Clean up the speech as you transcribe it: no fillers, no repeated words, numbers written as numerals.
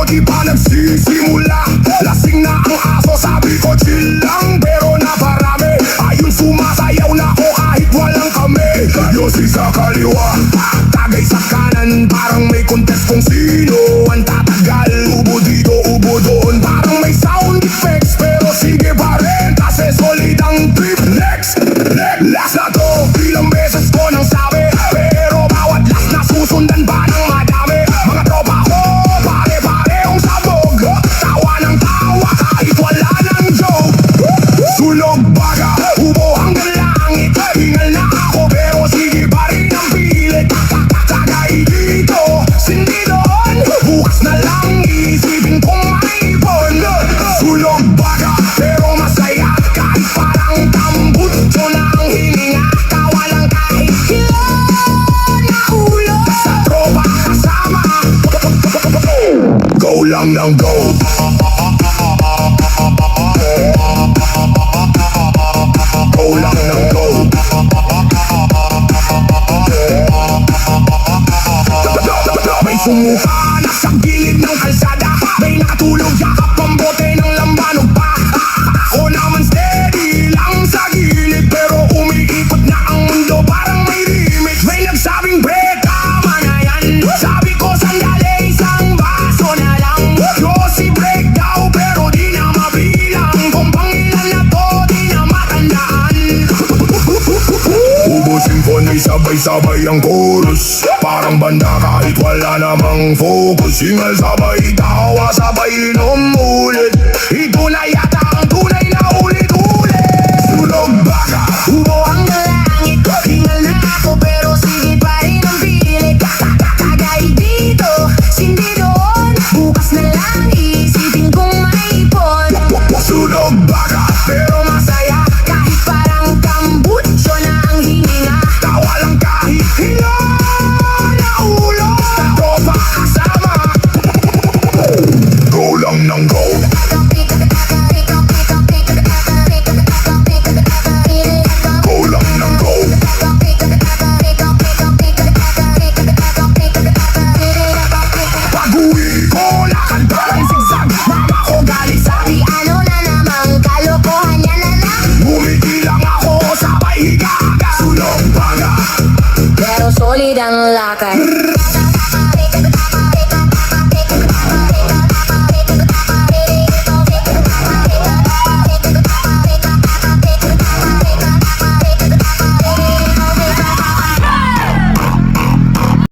di pa nagsisimula. Lasing na ang aso, sabi ko chill lang, pero naparami. Ayun sumasayaw na ako kahit walang kami. Yosi sa kaliwa, tagay sa kanan, parang may contest kung sino ang tatagal. Ubo dito, ubo doon, parang may sound effects, pero sige pa rin kasi solid ang trip. Next, last na to, ilang beses ko nang sabi, pero bawat last na susundan pa ng madami. Mga tropa ko, pare-parehong sabog, tawa ng tawa kahit wala ng joke. Sunog baga, ubo hanggang langit, hingal na ako pero sige pa rin ang pilit. Tagay dito, sindi doon, bukas na lang isipin kong maipon. Sunog baga, pero masaya kahit parang tambutso na ang hininga. Kawalang kahit kilo na ulo, sa tropa kasama, go lang ng go. Go lang ng go. May sumuka na sa gilid ng kalsada, may nakatulog yakap ang bote ng lambanog pa. Ako naman steady lang sa gilid, pero umiikot na ang mundo parang may remix. May nagsabing break, tama na yan. Sabi ko sandali, isang baso na lang. Yosi break daw pero di na mabilang, kung pangilan na to di na matandaan. Ubo symphony, sabay-sabay ang chorus, parang banda kahit wala namang focus. Singal sabay tawa, sabay inom ulit, ito na yata ang tunay na ulit-ulit. Sunog baka, Ubo hanggang langit, hingal na ako pero sige pa rin ang pilit. Tagay dito, sindi doon, bukas na lang isipin kong maipon. sunog baka, Pero masaya kahit parang tambutso na ang hininga. tawa lang kahit hilo na ulo, sa tropa kasama, go lang ng go. Go lang ng go. Pag-uwi ko, lakad pa ng zigzag, mama ko galit sa Di ano na namang kalokohan yan na lang, bumiti lang ako, sabay higa, sunog baga. pero solid ang lakad.